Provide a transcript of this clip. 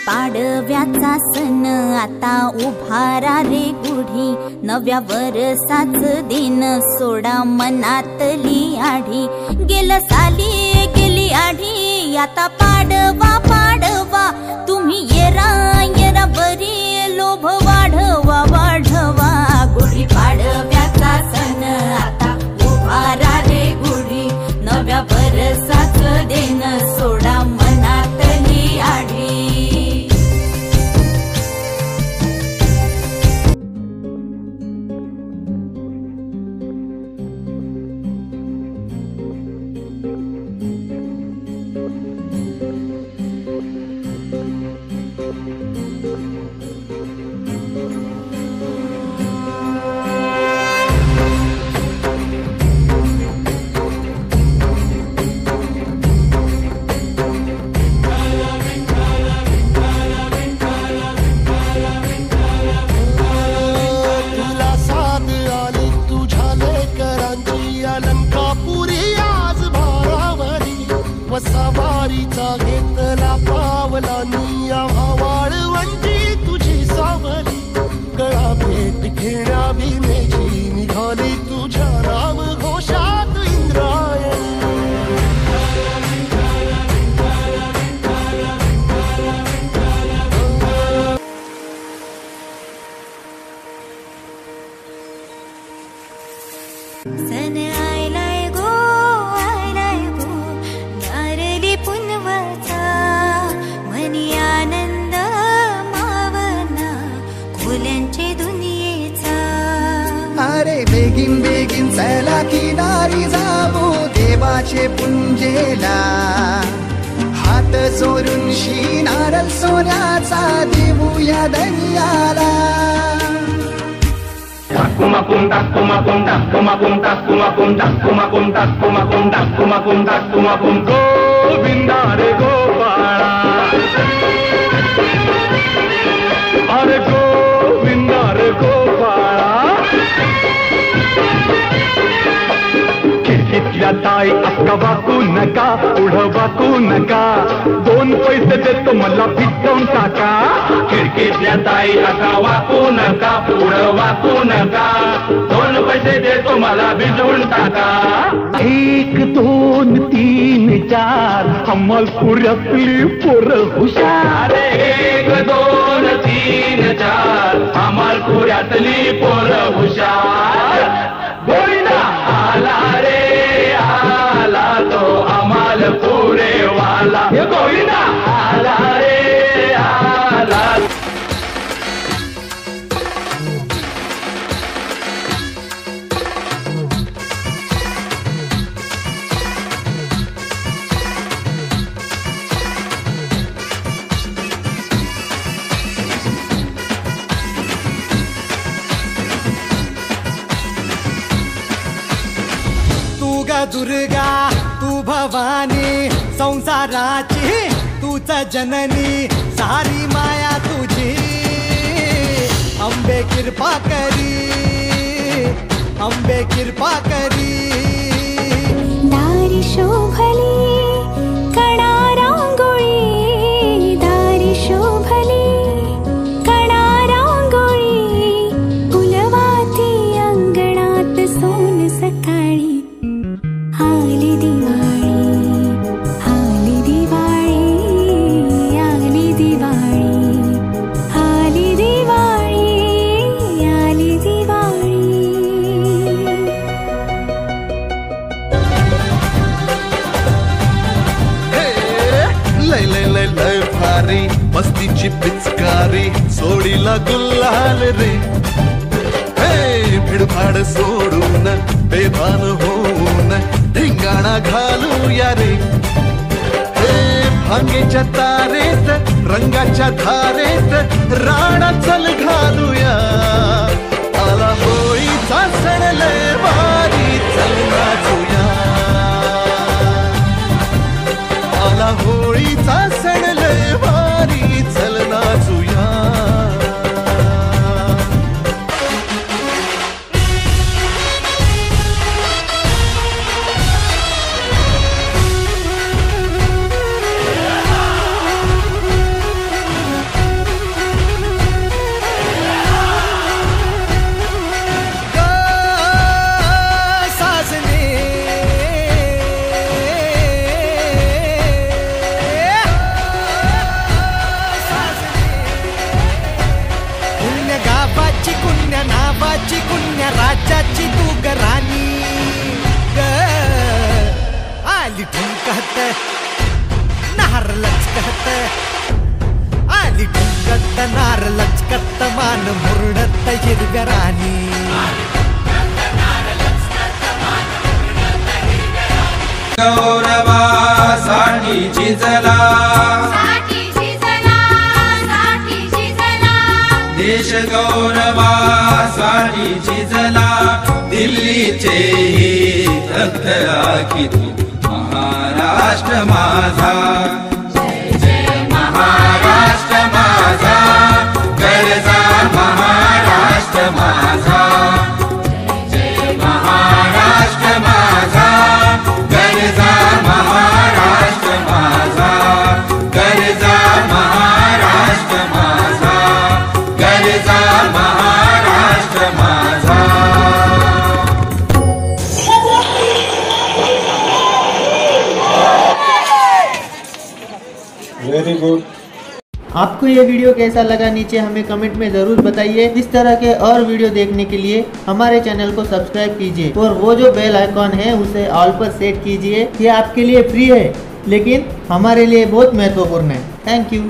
पाडव्याचा सण आता उभारा रे गुढी, नव्या वर्षाच दिन सोडा मनातली आढी। गेलं साली गेली आढी, आता पाडवा पाडवा, तुम्ही येरा येरा बरी, लोभ वाढवा वाढवा। गुढी पाडव्याचा सण आता उभारा रे गुढी, नव्या वर्षाच दिन सोडा मनातली आढी। सवारीचा घेतला पावला निया वाळवंटी तुझी सावली, गळा भेट घेण्या भीमेची निघाली तुझ्या नाम घोषात इंद्रायणी। सन आयलाय गो आयलाय गो, नारली पुनवचा मनी आनंद मावना, खोल्यांचे दुनियेचा। अरे बेगीन बेगीन चला किनारी जाऊ देवाचे पुंजेला, हात चोरून शिनारल सोन्याचा देऊया दर्याला। Kumakunda kumakunda kumakunda kumakunda kumakunda kumakunda kumakunda kumakunda Govinda रे गोपाळा, अरे गोविंदा रे गोपाळा। खिडकीतल्या ताई अक्का वाकू नका, पुढं वाकू नका, दोन पैसे देतो मला भिजवून टाका। खिडकीतल्या ताई अक्का वाकू नका, पुढं वाकू नका, दोन पैसे देतो मला भिजवून टाका। एक दोन तीन चार अमलपुरातली पोरं हुशार, एक दोन तीन चार अमलपुरातली पोरं हुशार। गोविंदा आला रे आला तो अमलपुरे वाला, गोविंदा आला रे आला। दुर्गा तू भवानी संसाराची तूच जननी, सारी माया तुझी अंबे कृपा करी, अंबे कृपा करी। दारी शोभली कणा रांगोळी, दारी शोभली कणा रांगोळी, फुलवाती अंगणात सोन सकाळी। आली दिवाळी आली दिवाळी आली दिवाळी, आली दिवाळी आली दिवाळी। लय लय लय लय भारी मस्तीची पिचकारी, सोडीला गुल्हाल रे। हे भिडभाड सोडून बेभान होऊन धिंगाणा घालूया रे। हे भांगेच्या तारेत रंगाच्या धारेत राणा चल घालूया, आला होळीचा सण लय भारी चल नाचूया, आला होळीचा सण लय भारी चल नाचूया। मुरडत नार लचकत मान मुरडत हिरव्या राणी गौरवासाठी झिजला देश गौरवासाठी झिजला दिल्लीचे तख्त राखी तू महाराष्ट्र माझा महाराष्ट्र माझा गरजा महाराष्ट्र माझा महाराष्ट्र माझा गरजा महाराष्ट्र माझा गरजा महाराष्ट्र माझा गरजा महाराष्ट्र माझा वेरी गुड। आपको ये वीडियो कैसा लगा नीचे हमें कमेंट में ज़रूर बताइए। इस तरह के और वीडियो देखने के लिए हमारे चैनल को सब्सक्राइब कीजिए और वो जो बेल आइकॉन है उसे ऑल पर सेट कीजिए। ये आपके लिए फ्री है लेकिन हमारे लिए बहुत महत्वपूर्ण है। Thank you.